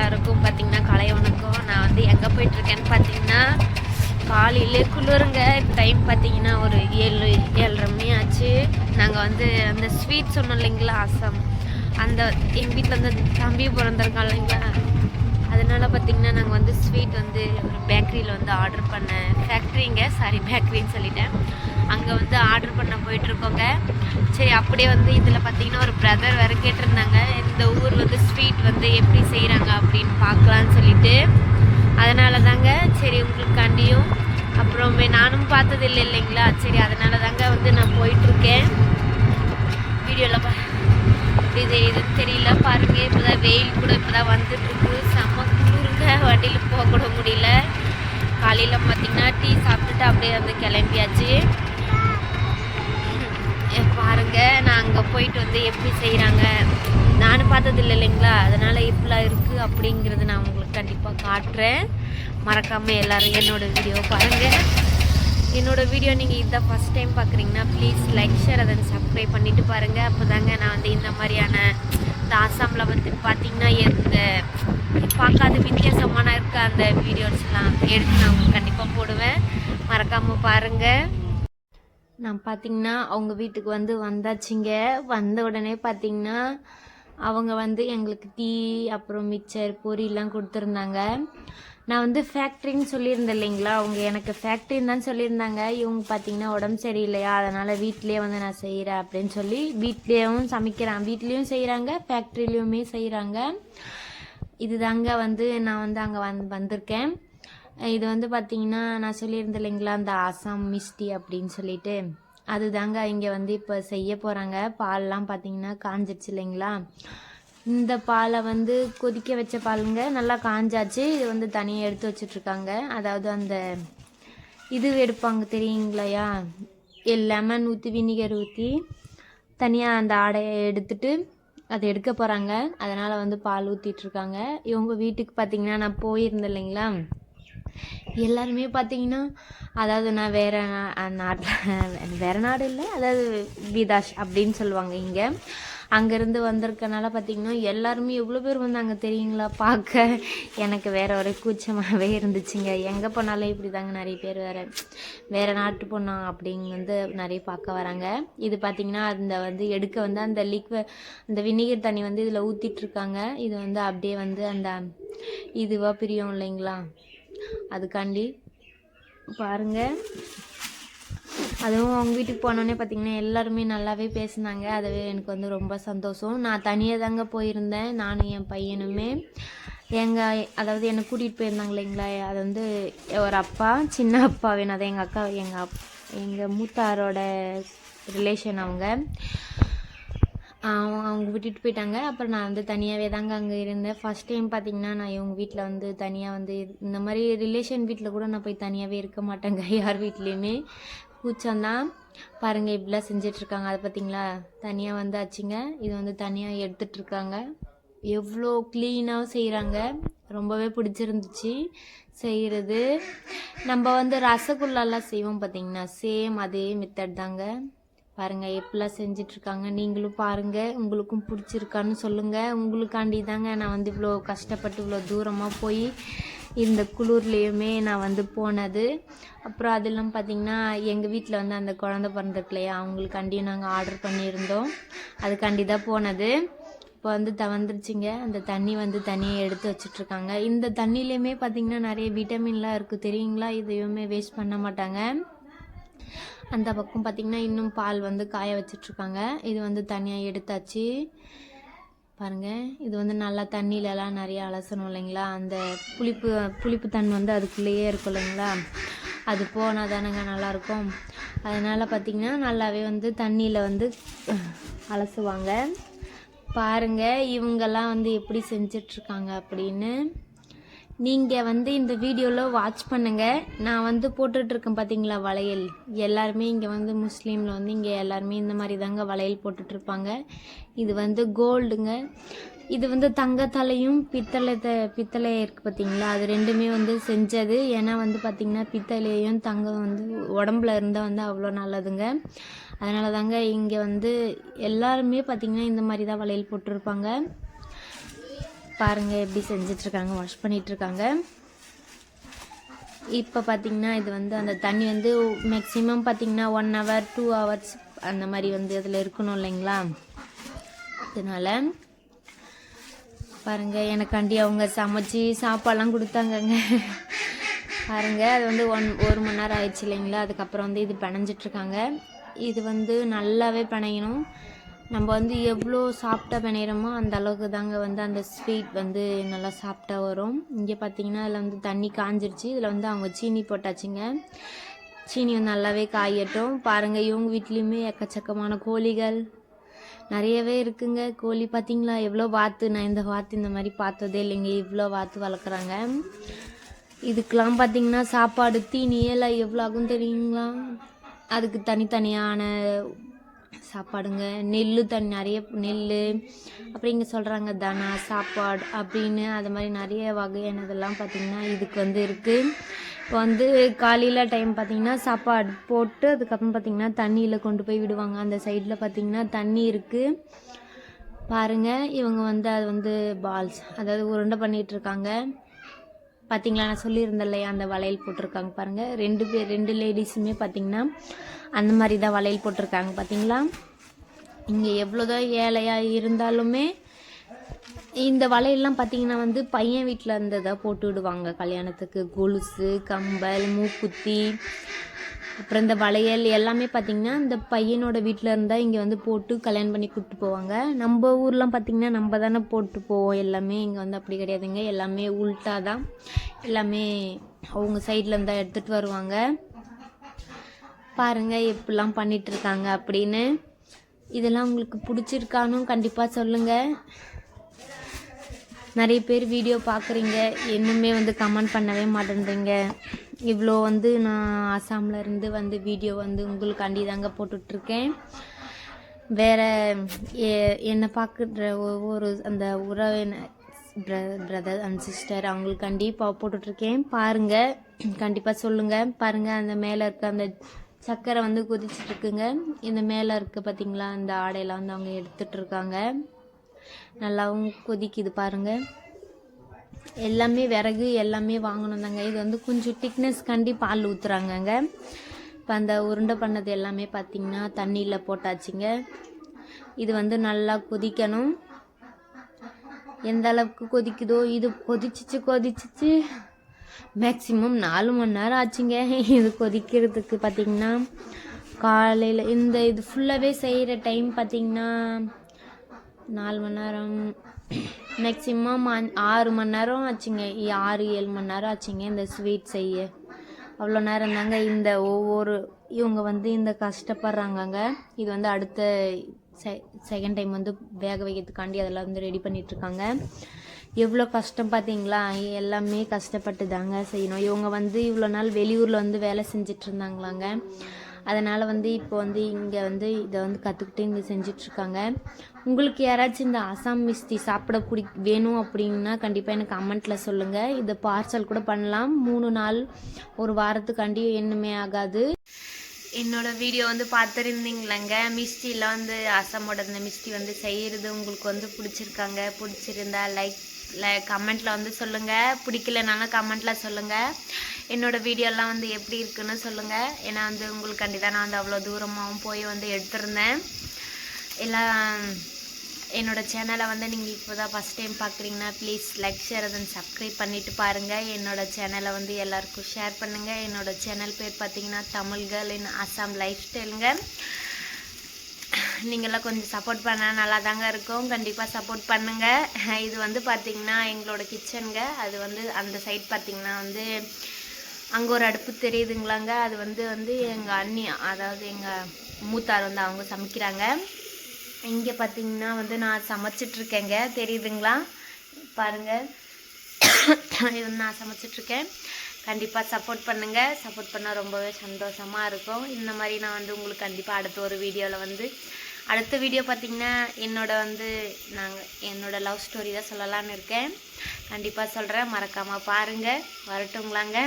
எல்லாருக்கும் பார்த்தீங்கன்னா காலை வணக்கம். நான் வந்து எங்கே போயிட்டுருக்கேன்னு பார்த்தீங்கன்னா காலையிலே குளிருங்க. டைம் பார்த்தீங்கன்னா ஒரு 7-7:30 மணி ஆச்சு. நாங்கள் வந்து அந்த ஸ்வீட் சொன்னோம் இல்லைங்களா, ஆசம், அந்த எங்கள் வீட்டில் வந்து தம்பி பிறந்திருக்கான் இல்லைங்களா, அதனால் பார்த்திங்கன்னா நாங்கள் வந்து ஸ்வீட் வந்து ஒரு பேக்கரியில் வந்து ஆர்டர் பண்ணேன். பேக்கரின்னு சொல்லிட்டேன். அங்கே வந்து ஆர்டர் பண்ண போயிட்டுருக்கோங்க. சரி, அப்படியே வந்து இதில் பார்த்திங்கன்னா ஒரு பிரதர் வேறு கேட்டிருந்தாங்க, இந்த ஊர் வந்து ஸ்வீட் வந்து எப்படி செய்கிறாங்க அப்படின்னு பார்க்கலான்னு சொல்லிட்டு. அதனால தாங்க சரி உங்களுக்காண்டியும் அப்புறமே நானும் பார்த்தது இல்லைங்களா, சரி அதனால தாங்க வந்து நான் போயிட்டுருக்கேன். வீடியோவில் எப்படி தெரியுதுன்னு தெரியல பாருங்க. இப்போதான் வெயில் கூட இப்போதான் வந்துட்டுருக்கு. செம்ம குளிருங்க, வண்டியில் போக கூட முடியல. காலையில் பார்த்திங்கன்னா டீ சாப்பிட்டுட்டு அப்படியே வந்து கிளம்பியாச்சு. பாருங்க, நான் அங்கே போயிட்டு வந்து எப்படி செய்கிறாங்க நானும் பார்த்தது இல்லைங்களா, அதனால் இப்படிலாம் இருக்குது அப்படிங்கிறது நான் உங்களுக்கு கண்டிப்பாக காட்டுறேன். மறக்காமல் எல்லோரும் என்னோடய வீடியோ பாருங்கள். என்னோடய வீடியோ நீங்கள் இதான் ஃபஸ்ட் டைம் பார்க்குறீங்கன்னா ப்ளீஸ் லைக், ஷேர், அதை சப்ஸ்கிரைப் பண்ணிவிட்டு பாருங்கள். அப்போ தாங்க நான் வந்து இந்த மாதிரியான இந்த ஆசாமில் வந்து பார்த்திங்கன்னா இந்த பார்க்காத வித்தியாசமான இருக்க அந்த வீடியோஸ்லாம் எடுத்து நான் உங்களுக்கு கண்டிப்பாக போடுவேன். மறக்காமல் பாருங்கள். நான் பார்த்திங்கன்னா அவங்க வீட்டுக்கு வந்து வந்தாச்சுங்க. வந்த உடனே பார்த்திங்கன்னா அவங்க வந்து எங்களுக்கு டீ அப்புறம் மிச்சர் பொரியெல்லாம் கொடுத்துருந்தாங்க. நான் வந்து ஃபேக்ட்ரின்னு சொல்லியிருந்தேன் இல்லைங்களா, அவங்க எனக்கு ஃபேக்ட்ரின்னு தான் சொல்லியிருந்தாங்க. இவங்க பார்த்திங்கன்னா உடம்பு சரியில்லையா, அதனால் வீட்டிலே வந்து நான் செய்கிறேன் அப்படின்னு சொல்லி வீட்லேயும் சமைக்கிறேன், வீட்லேயும் செய்கிறாங்க, ஃபேக்ட்ரிலையுமே செய்கிறாங்க. இது தாங்க வந்து நான் வந்து அங்கே வந்திருக்கேன். இது வந்து பார்த்திங்கன்னா நான் சொல்லியிருந்தேன் இல்லைங்களா, அந்த ஆசாம் மிஸ்டி அப்படின்னு சொல்லிட்டு, அது தாங்க இங்கே வந்து இப்போ செய்ய போகிறாங்க. பால்லாம் பார்த்திங்கன்னா காஞ்சிடுச்சு இல்லைங்களா, இந்த பாலை வந்து கொதிக்க வச்ச பாலுங்க, நல்லா காஞ்சாச்சு. இது வந்து தனியாக எடுத்து வச்சிட்ருக்காங்க. அதாவது அந்த இது எடுப்பாங்க தெரியுங்களையா, லெமன் ஊற்றி வினிகர் ஊற்றி தனியாக அந்த ஆடையை எடுத்துட்டு அதை எடுக்க போகிறாங்க. அதனால் வந்து பால் ஊற்றிட்டுருக்காங்க. இவங்க வீட்டுக்கு பார்த்திங்கன்னா நான் போயிருந்தேன் இல்லைங்களா, எல்லாருமே பார்த்திங்கன்னா, அதாவது நான் வேறு நாடு இல்லை, அதாவது விதாஷ் அப்படின்னு சொல்லுவாங்க இங்கே, அங்கேருந்து வந்திருக்கனால பார்த்திங்கன்னா எல்லாருமே எவ்வளோ பேர் வந்தாங்க தெரியுங்களா பார்க்க. எனக்கு வேறு ஒரு கூச்சமாகவே இருந்துச்சுங்க. எங்கே போனாலும் இப்படி தாங்க, நிறைய பேர் வேறு நாட்டு பொண்ணா அப்படிங்க வந்து நிறைய பார்க்க வராங்க. இது பார்த்திங்கன்னா அந்த வந்து எடுக்க வந்து அந்த வினிகர் தண்ணி வந்து இதில் ஊற்றிட்டுருக்காங்க. இது வந்து அப்படியே வந்து அந்த இதுவாக பிரியும் இல்லைங்களா, அதுக்காண்டி பாருங்கள். அதுவும் அவங்க வீட்டுக்கு போனோடனே பார்த்திங்கன்னா எல்லாருமே நல்லாவே பேசினாங்க. அதுவே எனக்கு வந்து ரொம்ப சந்தோஷம். நான் தனியாக தாங்க போயிருந்தேன், நானும் என் பையனுமே. அதாவது என்னை கூட்டிகிட்டு போயிருந்தாங்க இல்லைங்களா, அது வந்து ஒரு அப்பா, சின்ன அப்பா வேணும், அதை எங்கள் அக்கா, எங்கள் மூத்தாரோட ரிலேஷன் அவங்க விட்டுட்டு போயிட்டாங்க. அப்புறம் நான் வந்து தனியாகவே தாங்க அங்கே இருந்தேன். ஃபஸ்ட் டைம் பார்த்திங்கன்னா நான் இவங்க வீட்டில் வந்து தனியாக வந்து இந்த மாதிரி ரிலேஷன் வீட்டில் கூட நான் போய் தனியாகவே இருக்க மாட்டேங்க, யார் வீட்லேயுமே கூச்சம்தான். பாருங்கள் இப்படிலாம் செஞ்சிட்ருக்காங்க. அதை பார்த்திங்களா, தனியாக வந்து ஆச்சுங்க. இது வந்து தனியாக எடுத்துகிட்ருக்காங்க. எவ்வளோ க்ளீனாக செய்கிறாங்க, ரொம்பவே பிடிச்சிருந்துச்சு செய்கிறது. நம்ம வந்து ரசகுல்லாலாம் செய்வோம் பார்த்திங்கன்னா, சேம் அதே மெத்தட் தாங்க. பாருங்கள் எப்படிலாம் செஞ்சிட்ருக்காங்க. நீங்களும் பாருங்கள், உங்களுக்கும் பிடிச்சிருக்கான்னு சொல்லுங்கள். உங்களுக்காண்டி தாங்க நான் வந்து இவ்வளோ கஷ்டப்பட்டு இவ்வளோ தூரமாக போய் இந்த குளிர்லேயுமே நான் வந்து போனது. அப்புறம் அதெல்லாம் பார்த்திங்கன்னா எங்கள் வீட்டில் வந்து அந்த குழந்த பிறந்திருக்கு இல்லையா, அவங்களுக்காண்டியும் நாங்கள் ஆர்டர் பண்ணியிருந்தோம், அதுக்காண்டி தான் போனது. இப்போ வந்து வந்துருச்சுங்க. அந்த தண்ணி வந்து தனியாக எடுத்து வச்சிட்ருக்காங்க. இந்த தண்ணியிலையுமே பார்த்திங்கன்னா நிறைய விட்டமின்லாம் இருக்குது தெரியுங்களா, இதையுமே வேஸ்ட் பண்ண மாட்டாங்க. அந்த பக்கம் பார்த்திங்கன்னா இன்னும் பால் வந்து காய வச்சிட்ருக்காங்க. இது வந்து தனியாக எடுத்தாச்சு. பாருங்கள், இது வந்து நல்லா தண்ணியிலலாம் நிறைய அலசணும் இல்லைங்களா, அந்த புளிப்பு தண்ணி வந்து அதுக்குள்ளேயே இருக்கும் இல்லைங்களா, அது போனால் தானேங்க நல்லாயிருக்கும். அதனால் பார்த்திங்கன்னா நல்லாவே வந்து தண்ணியில் வந்து அலசுவாங்க. பாருங்கள் இவங்கெல்லாம் வந்து எப்படி செஞ்சிட்ருக்காங்க அப்படின்னு. நீங்கள் வந்து இந்த வீடியோவில் வாட்ச் பண்ணுங்கள். நான் வந்து போட்டுட்ருக்கேன் பார்த்திங்களா வளையல், எல்லாருமே இங்கே வந்து முஸ்லீமில் வந்து இங்கே எல்லாருமே இந்த மாதிரி தாங்க வளையல் போட்டுட்ருப்பாங்க. இது வந்து கோல்டுங்க. இது வந்து தங்கத்தாலையும் பித்தளை இருக்குது பார்த்திங்களா, அது ரெண்டுமே வந்து செஞ்சது. ஏன்னா வந்து பார்த்திங்கன்னா பித்தளையும் தங்கம் வந்து உடம்புல இருந்தால் வந்து அவ்வளோ நல்லதுங்க. அதனால தாங்க இங்கே வந்து எல்லாருமே பார்த்திங்கன்னா இந்த மாதிரி தான் வளையல் போட்டிருப்பாங்க. பாருங்கள் எப்படி செஞ்சிட்ருக்காங்க, வாஷ் பண்ணிகிட்ருக்காங்க. இப்போ பார்த்திங்கன்னா இது வந்து அந்த தண்ணி வந்து மேக்ஸிமம் பார்த்திங்கன்னா 1 hour 2 hours அந்த மாதிரி வந்து அதில் இருக்கணும் இல்லைங்களா. அதனால் பாருங்கள் எனக்காண்டி அவங்க சமைச்சி சாப்பாடெலாம் கொடுத்தாங்கங்க. பாருங்கள் அது வந்து 1 மணி நேரம் ஆயிடுச்சு இல்லைங்களா. அதுக்கப்புறம் வந்து இது பிணைஞ்சிட்ருக்காங்க. இது வந்து நல்லாவே பிணையணும். நம்ம வந்து எவ்வளோ சாஃப்டாக பிணையிறோமோ அந்த அளவுக்கு தாங்க வந்து அந்த ஸ்வீட் வந்து நல்லா சாஃப்டாக வரும். இங்கே பார்த்தீங்கன்னா அதில் வந்து தண்ணி காஞ்சிருச்சு. இதில் வந்து அவங்க சீனி போட்டாச்சுங்க. சீனி வந்து நல்லாவே காயட்டும். பாருங்கள் இவங்க வீட்லேயுமே எக்கச்சக்கமான கோழிகள் நிறையவே இருக்குங்க. கோழி பார்த்திங்களா எவ்வளோ வாத்து, நான் இந்த வாத்து இந்த மாதிரி பார்த்ததே இல்லைங்க. இவ்வளோ வாத்து வளர்க்குறாங்க. இதுக்கெலாம் பார்த்திங்கன்னா சாப்பாடு தீனி எல்லாம் எவ்வளோ ஆகும் தெரியுங்களா. அதுக்கு தனித்தனியான சாப்பாடுங்க. நிறைய நெல், அப்புறம் இங்கே சொல்கிறாங்க தானா சாப்பாடு அப்படின்னு அது மாதிரி நிறைய வகையானதெல்லாம் பார்த்திங்கன்னா இதுக்கு வந்து இருக்குது. இப்போ வந்து காலையில் டைம் பார்த்திங்கன்னா சாப்பாடு போட்டு அதுக்கப்புறம் பார்த்திங்கன்னா தண்ணியில் கொண்டு போய் விடுவாங்க. அந்த சைடில் பார்த்திங்கன்னா தண்ணி இருக்குது. பாருங்கள் இவங்க வந்து அது வந்து பால்ஸ் அதாவது உருண்டை பண்ணிகிட்ருக்காங்க. பார்த்திங்களா நான் சொல்லியிருந்தேன் இல்லையா அந்த வளையல் போட்டிருக்காங்க பாருங்கள். 2 லேடிஸுமே பார்த்திங்கன்னா அந்த மாதிரி தான் வளையல் போட்டிருக்காங்க. பார்த்திங்களா இங்கே எவ்வளோதான் ஏழையாக இருந்தாலுமே இந்த வளையல்லாம் பார்த்திங்கன்னா வந்து பையன் வீட்டில் இருந்ததாக போட்டு விடுவாங்க கல்யாணத்துக்கு. கொலுசு, கம்பல், மூக்குத்தி, அப்புறம் இந்த வளையல் எல்லாமே பார்த்திங்கன்னா இந்த பையனோட வீட்டில் இருந்தால் இங்கே வந்து போட்டு கல்யாணம் பண்ணி கூப்பிட்டு போவாங்க. நம்ம ஊர்லாம் பார்த்திங்கன்னா நம்ம தானே போட்டு போவோம் எல்லாமே. இங்கே வந்து அப்படி கிடையாதுங்க. எல்லாமே உல்ட்டா தான். எல்லாமே அவங்க சைடில் இருந்தால் எடுத்துகிட்டு வருவாங்க. பாருங்கள் எப்படிலாம் பண்ணிகிட்ருக்காங்க அப்படின்னு. இதெல்லாம் உங்களுக்கு பிடிச்சிருக்கானு கண்டிப்பாக சொல்லுங்கள். நிறைய பேர் வீடியோ பார்க்குறீங்க, இன்னுமே வந்து கமெண்ட் பண்ணவே மாட்டேன்றீங்க. இவ்வளோ வந்து நான் ஆசாமில் இருந்து வந்து வீடியோ வந்து உங்களுக்காண்டி தாங்க போட்டுட்ருக்கேன். வேறு என்னை பார்க்குற ஒவ்வொரு அந்த உறவினர் பிரதர் அண்ட் சிஸ்டர் அவங்களுக்காண்டி போட்டுட்ருக்கேன். பாருங்கள் கண்டிப்பாக சொல்லுங்கள். பாருங்கள் அந்த மேலே இருக்க அந்த சக்கரை வந்து கொதிச்சிட்ருக்குங்க. இந்த மேலே இருக்குது பார்த்திங்களா அந்த ஆடையெல்லாம் வந்து அவங்க எடுத்துகிட்ருக்காங்க. நல்லாவும் கொதிக்குது பாருங்கள். எல்லாமே விறகு எல்லாமே வாங்கணும் தாங்க. இது வந்து கொஞ்சம் திக்னஸ்காண்டி பால் ஊற்றுறாங்கங்க. இப்போ அந்த உருண்டை பண்ணது எல்லாமே பார்த்திங்கன்னா தண்ணியில் போட்டாச்சுங்க. இது வந்து நல்லா கொதிக்கணும். எந்த அளவுக்கு கொதிக்குதோ இது கொதிச்சிச்சு மேக்ஸிமம் 4 மணி நேரம் ஆச்சுங்க இது கொதிக்கிறதுக்கு. பார்த்திங்கன்னா காலையில் இந்த இது ஃபுல்லாகவே செய்கிற டைம் பார்த்திங்கன்னா 4 மணி நேரம் மேக்ஸிமம் 6 மணி நேரம் ஆச்சுங்க. 6-7 மணி நேரம் ஆச்சுங்க இந்த ஸ்வீட் செய்ய. அவ்வளோ நேரம் தாங்க இந்த இவங்க வந்து இந்த கஷ்டப்படுறாங்கங்க. இது வந்து அடுத்த செகண்ட் டைம் வந்து வேக வைக்கிறதுக்காண்டி அதெல்லாம் வந்து ரெடி பண்ணிகிட்ருக்காங்க. எவ்வளோ கஷ்டம் பார்த்தீங்களா. எல்லாமே கஷ்டப்பட்டு தாங்க செய்யணும். இவங்க வந்து இவ்வளோ நாள் வெளியூரில் வந்து வேலை செஞ்சிட்டு இருந்தாங்களாங்க. அதனால் வந்து இப்போ வந்து இங்கே வந்து இதை வந்து கற்றுக்கிட்டு இங்கே செஞ்சிட்ருக்காங்க. உங்களுக்கு யாராச்சும் இந்த அசாம் மிஸ்டி சாப்பிட வேணும் அப்படின்னா கண்டிப்பாக எனக்கு கமெண்ட்டில் சொல்லுங்கள். இதை பார்சல் கூட பண்ணலாம். 3 நாள் 1 வாரத்துக்காண்டி என்னமே ஆகாது. என்னோடய வீடியோ வந்து பார்த்துருந்தீங்களேங்க. மிஸ்டிலாம் வந்து அசாமோட இந்த மிஸ்டி வந்து செய்கிறது உங்களுக்கு வந்து பிடிச்சிருந்தா கமெண்ட்டில் வந்து சொல்லுங்கள். பிடிக்கலனாலும் கமெண்ட்டில் சொல்லுங்கள். என்னோடய வீடியோலாம் வந்து எப்படி இருக்குன்னு சொல்லுங்கள். ஏன்னா வந்து உங்களுக்காண்டி தான் நான் வந்து அவ்வளோ தூரமாகவும் போய் வந்து எடுத்திருந்தேன். எல்லாம் என்னோடய சேனலை வந்து நீங்கள் இப்போ தான் ஃபஸ்ட் டைம் பார்க்குறீங்கன்னா please like, share and subscribe பண்ணிவிட்டு பாருங்கள். என்னோடய சேனலை வந்து எல்லாருக்கும் ஷேர் பண்ணுங்கள். என்னோடய சேனல் பேர் பார்த்திங்கன்னா Tamil girl in Assam life ஸ்டைலுங்க. நீங்களாம் கொஞ்சம் சப்போர்ட் பண்ணால் நல்லா தாங்க இருக்கும். கண்டிப்பாக சப்போர்ட் பண்ணுங்கள். இது வந்து பார்த்திங்கன்னா எங்களோட கிச்சனுங்க. அது வந்து அந்த சைட் பார்த்திங்கன்னா வந்து அங்கே ஒரு அடுப்பு தெரியுதுங்களாங்க. அது வந்து எங்கள் அண்ணி அதாவது எங்கள் மூத்தார் வந்து அவங்க சமைக்கிறாங்க. இங்கே பார்த்திங்கன்னா வந்து நான் சமைச்சிட்ருக்கேங்க. தெரியுதுங்களா பாருங்கள். இது நான் சமைச்சிட்ருக்கேன். கண்டிப்பாக சப்போர்ட் பண்ணுங்கள். சப்போர்ட் பண்ணால் ரொம்பவே சந்தோஷமாக இருக்கும். இந்த மாதிரி நான் வந்து உங்களுக்கு கண்டிப்பாக அடுத்த ஒரு வீடியோவில் வந்து அடுத்த வீடியோ பார்த்திங்கன்னா என்னோட லவ் ஸ்டோரி தான் சொல்லலான்னு இருக்கேன். கண்டிப்பாக சொல்கிறேன். மறக்காமல் பாருங்கள். வரட்டுங்களாங்க.